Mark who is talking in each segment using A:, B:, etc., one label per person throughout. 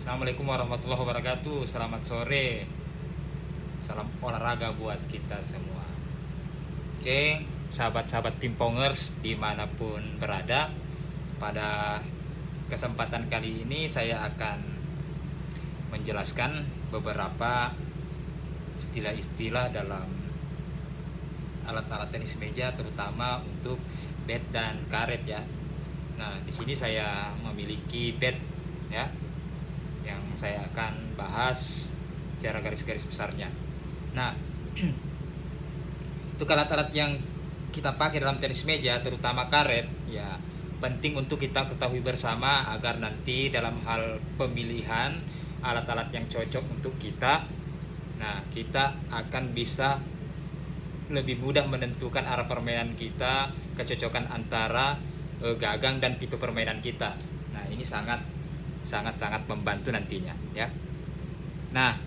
A: Assalamualaikum warahmatullahi wabarakatuh. Selamat sore. Salam olahraga buat kita semua. Oke, sahabat-sahabat Pimpongers dimanapun berada, pada kesempatan kali ini saya akan menjelaskan beberapa istilah-istilah dalam alat-alat tenis meja, terutama untuk bat dan karet ya. Nah, di sini saya memiliki bat ya, yang saya akan bahas secara garis-garis besarnya. Nah, untuk alat-alat yang kita pakai dalam tenis meja, terutama karet, ya penting untuk kita ketahui bersama agar nanti dalam hal pemilihan alat-alat yang cocok untuk kita, nah kita akan bisa lebih mudah menentukan arah permainan kita, kecocokan antara gagang dan tipe permainan kita. Nah, ini sangat membantu nantinya ya. Nah,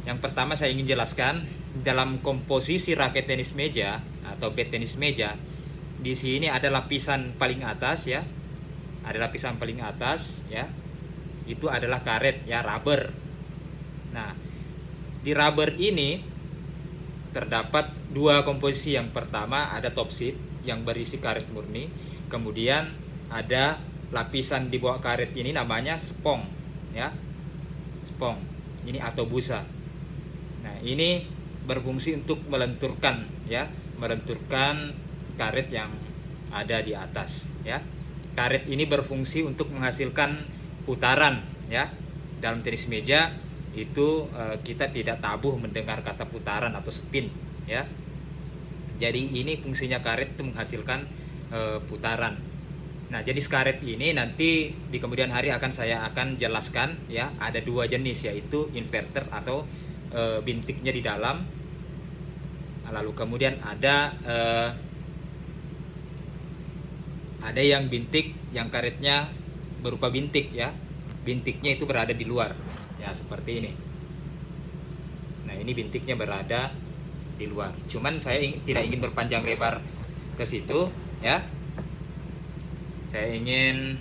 A: yang pertama saya ingin jelaskan dalam komposisi raket tenis meja atau bat tenis meja. Di sini ada lapisan paling atas ya. Ada lapisan paling atas ya. Itu adalah karet ya, rubber. Nah, di rubber ini terdapat dua komposisi. Yang pertama ada top sheet yang berisi karet murni. Kemudian ada lapisan di bawah karet ini namanya spong ya, spong ini atau busa. Nah, ini berfungsi untuk melenturkan ya, melenturkan karet yang ada di atas ya. Karet ini berfungsi untuk menghasilkan putaran ya. Dalam tenis meja itu kita tidak tabuh mendengar kata putaran atau spin ya. Jadi ini fungsinya karet itu menghasilkan putaran. Nah, jadi karet ini nanti di kemudian hari saya akan jelaskan ya. Ada dua jenis, yaitu inverter atau bintiknya di dalam. Lalu kemudian ada yang bintik yang karetnya berupa bintik ya. Bintiknya itu berada di luar ya, seperti ini. Nah, ini bintiknya berada di luar. Cuman saya tidak ingin berpanjang lebar ke situ ya. Saya ingin,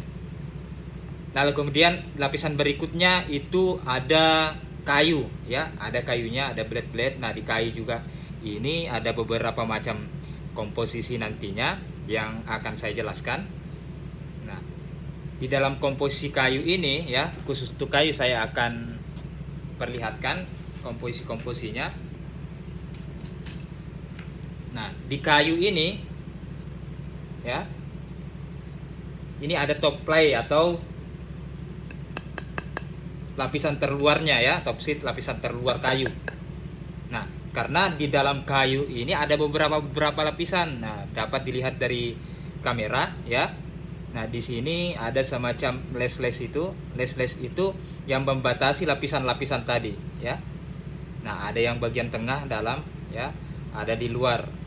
A: lalu kemudian lapisan berikutnya itu ada kayu ya, ada kayunya, ada blade-blade. Nah, di kayu juga ini ada beberapa macam komposisi nantinya yang akan saya jelaskan. Nah, di dalam komposisi kayu ini ya, khusus untuk kayu saya akan perlihatkan komposisinya. Nah, di kayu ini ya, ini ada top play atau lapisan terluarnya ya, top sheet lapisan terluar kayu. Nah, karena di dalam kayu ini ada beberapa lapisan. Nah, dapat dilihat dari kamera ya. Nah, di sini ada semacam les-les itu yang membatasi lapisan-lapisan tadi ya. Nah, ada yang bagian tengah dalam ya, ada di luar.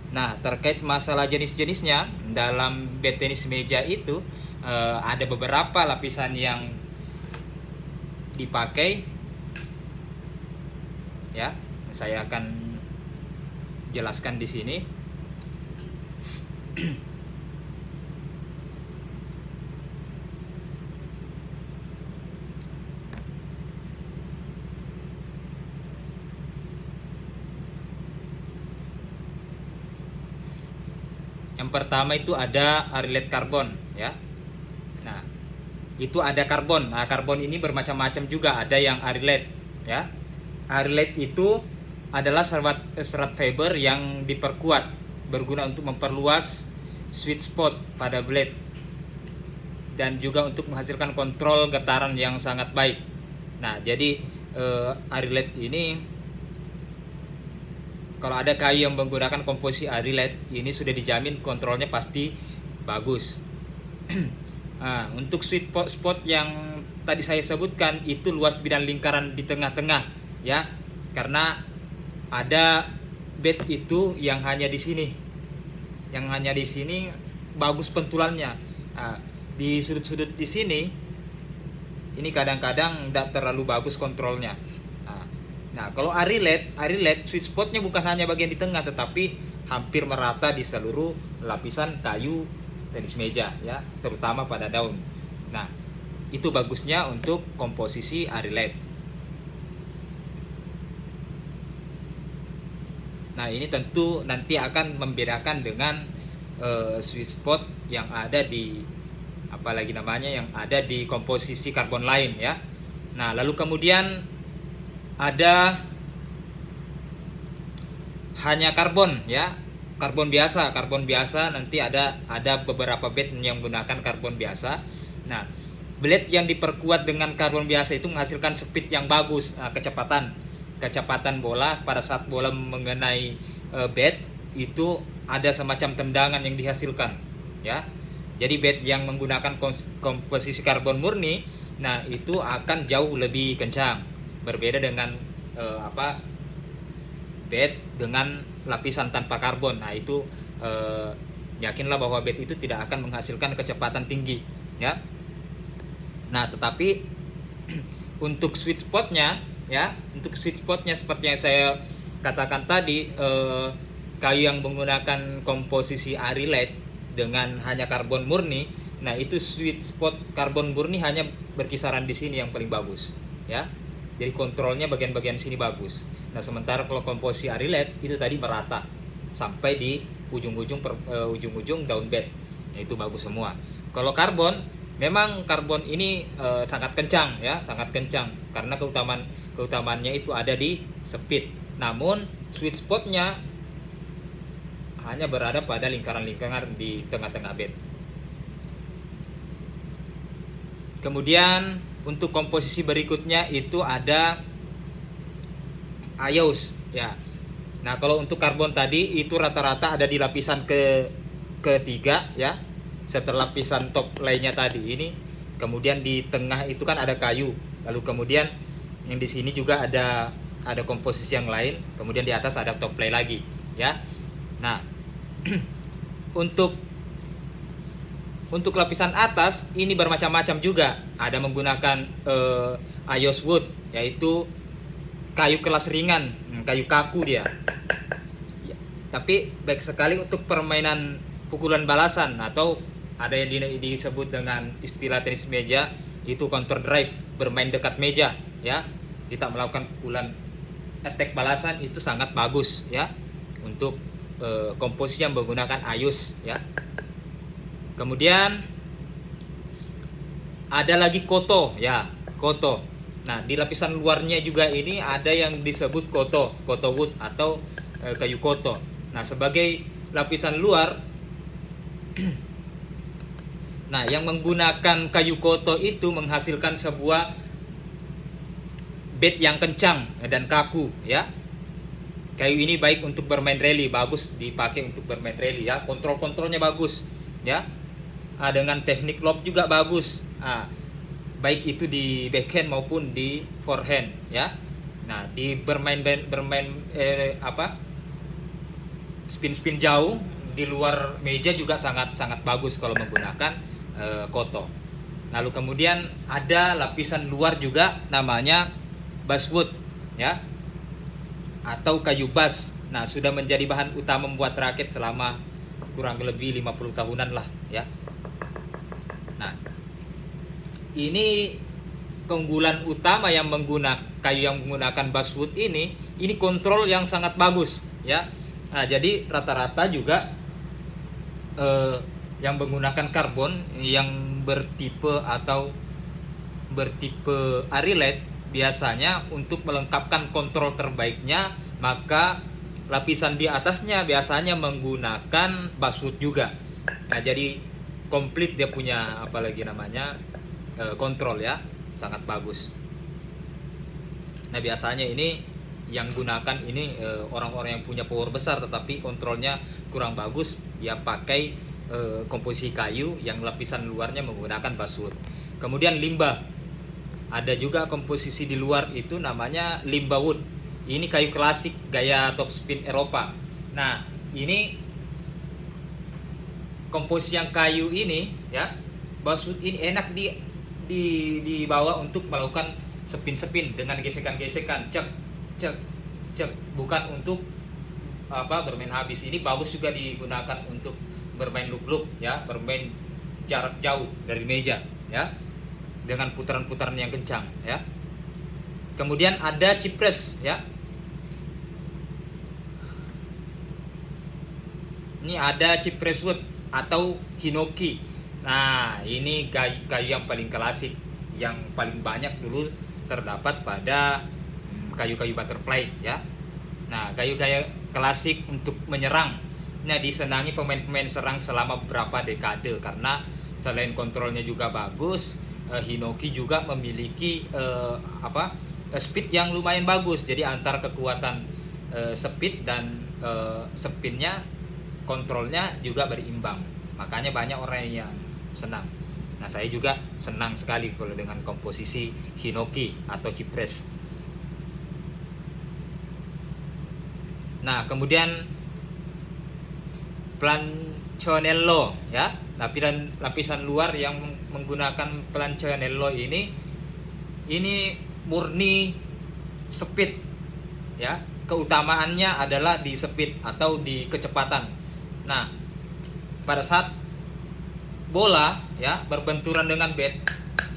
A: Nah, terkait masalah jenis-jenisnya dalam bat tenis meja itu ada beberapa lapisan yang dipakai ya. Saya akan jelaskan di sini. Yang pertama itu ada Arilet karbon ya. Nah, itu ada karbon. Nah, karbon ini bermacam-macam juga. Ada yang Arilet ya. Arilet itu adalah serat fiber yang diperkuat, berguna untuk memperluas sweet spot pada blade dan juga untuk menghasilkan kontrol getaran yang sangat baik. Nah, jadi Arilet ini, kalau ada kayu yang menggunakan komposisi Arilet, ini sudah dijamin kontrolnya pasti bagus. Nah, untuk sweet spot yang tadi saya sebutkan itu luas bidang lingkaran di tengah-tengah ya. Karena ada bat itu yang hanya di sini. Yang hanya di sini bagus pentulannya. Nah, di sudut-sudut di sini ini kadang-kadang tidak terlalu bagus kontrolnya. Nah, kalau Arilet sweet spotnya bukan hanya bagian di tengah, tetapi hampir merata di seluruh lapisan kayu tenis meja ya, terutama pada daun. Nah, Itu bagusnya untuk komposisi Arilet. Nah, ini tentu nanti akan membedakan dengan sweet spot yang ada di apalagi namanya yang ada di komposisi karbon lain ya. Nah, lalu kemudian ada hanya karbon ya, karbon biasa nanti ada beberapa blade yang menggunakan karbon biasa. Nah, blade yang diperkuat dengan karbon biasa itu menghasilkan speed yang bagus, kecepatan bola pada saat bola mengenai bed itu ada semacam tendangan yang dihasilkan ya. Jadi bed yang menggunakan komposisi karbon murni, nah itu akan jauh lebih kencang, berbeda dengan bed dengan lapisan tanpa karbon. Nah itu yakinlah bahwa bed itu tidak akan menghasilkan kecepatan tinggi ya. Nah tetapi untuk sweet spotnya ya, seperti yang saya katakan tadi, kayu yang menggunakan komposisi Arilet dengan hanya karbon murni, nah itu sweet spot karbon murni hanya berkisaran di sini yang paling bagus ya. Jadi kontrolnya bagian-bagian sini bagus. Nah sementara kalau komposisi Arilet itu tadi merata sampai di ujung-ujung daun bed, nah, itu bagus semua. Kalau karbon, memang karbon ini sangat kencang ya, sangat kencang karena keutamaannya itu ada di speed. Namun sweet spotnya hanya berada pada lingkaran-lingkaran di tengah-tengah bed. Kemudian untuk komposisi berikutnya itu ada ios ya. Nah kalau untuk karbon tadi itu rata-rata ada di lapisan ketiga ya, setelah lapisan top lainnya tadi ini. Kemudian di tengah itu kan ada kayu, lalu kemudian yang di sini juga ada komposisi yang lain, kemudian di atas ada top play lagi ya. Nah untuk lapisan atas ini bermacam-macam juga, ada menggunakan ios wood, yaitu kayu kelas ringan, kayu kaku dia ya, tapi baik sekali untuk permainan pukulan balasan, atau ada yang disebut dengan istilah tenis meja itu counter drive, bermain dekat meja ya. Kita melakukan pukulan attack balasan itu sangat bagus ya untuk komposisi yang menggunakan ios ya. Kemudian ada lagi koto ya, koto. Nah di lapisan luarnya juga ini ada yang disebut koto wood atau kayu koto. Nah sebagai lapisan luar nah yang menggunakan kayu koto itu menghasilkan sebuah bed yang kencang dan kaku ya. Kayu ini baik untuk bermain rally, bagus dipakai untuk bermain rally ya. Kontrolnya bagus ya. Dengan teknik lob juga bagus. Baik itu di backhand maupun di forehand ya. Nah, di bermain spin jauh di luar meja juga sangat bagus kalau menggunakan koto. Lalu kemudian ada lapisan luar juga namanya basswood ya, atau kayu bass. Nah sudah menjadi bahan utama membuat raket selama kurang lebih 50 tahunan lah ya. Nah ini keunggulan utama yang kayu yang menggunakan basswood ini kontrol yang sangat bagus ya. Nah jadi rata-rata juga yang menggunakan karbon yang bertipe Arilet biasanya untuk melengkapkan kontrol terbaiknya, maka lapisan di atasnya biasanya menggunakan basswood juga. Nah jadi komplit dia punya kontrol ya, sangat bagus. Nah biasanya ini yang gunakan ini orang-orang yang punya power besar tetapi kontrolnya kurang bagus, ya pakai komposisi kayu yang lapisan luarnya menggunakan basswood. Kemudian limbah, ada juga komposisi di luar itu namanya limbah wood. Ini kayu klasik gaya topspin Eropa. Nah ini komposisi yang kayu ini ya, basswood ini enak dibawa untuk melakukan spin dengan gesekan-gesekan, cek, bukan untuk bermain habis. Ini bagus juga digunakan untuk bermain loop ya, bermain jarak jauh dari meja ya. dengan putaran-putaran yang kencang ya. Kemudian ada chipres ya. Ini ada chipres wood atau hinoki. Nah, ini kayu yang paling klasik, yang paling banyak dulu terdapat pada kayu-kayu butterfly ya. Nah, kayu-kayu klasik untuk menyerang. Nah, disenangi pemain-pemain serang selama beberapa dekade karena selain kontrolnya juga bagus, hinoki juga memiliki speed yang lumayan bagus. Jadi antara kekuatan speed dan spinnya, kontrolnya juga berimbang. Makanya banyak orang yang senang. Nah, saya juga senang sekali kalau dengan komposisi hinoki atau chipres. Nah, kemudian Planchonello ya, lapisan luar yang menggunakan Planchonello ini murni speed ya. Keutamaannya adalah di speed atau di kecepatan. Nah, pada saat bola ya berbenturan dengan bat,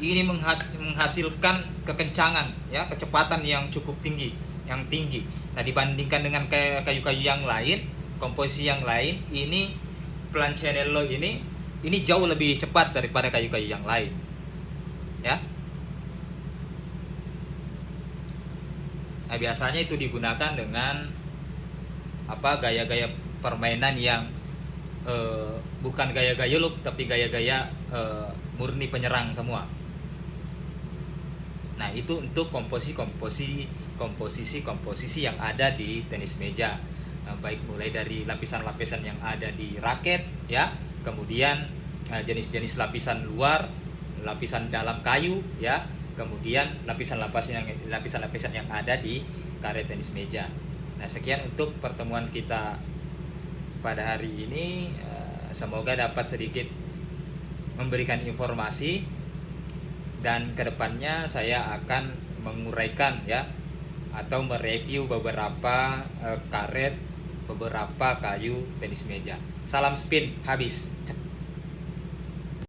A: ini menghasilkan kekencangan ya, kecepatan yang cukup tinggi, Nah, dibandingkan dengan kayu-kayu yang lain, komposisi yang lain, ini Planchonello ini jauh lebih cepat daripada kayu-kayu yang lain. Ya. Nah, biasanya itu digunakan dengan gaya-gaya permainan yang bukan gaya-gaya loop, tapi gaya-gaya murni penyerang semua. Nah, itu untuk komposisi yang ada di tenis meja. Nah, baik mulai dari lapisan-lapisan yang ada di raket ya, kemudian jenis-jenis lapisan luar, lapisan dalam kayu ya, kemudian lapisan-lapisan yang ada di karet tenis meja. Nah, sekian untuk pertemuan kita pada hari ini. Semoga dapat sedikit memberikan informasi, dan kedepannya saya akan menguraikan ya, atau mereview beberapa karet, beberapa kayu tenis meja. Salam spin, habis.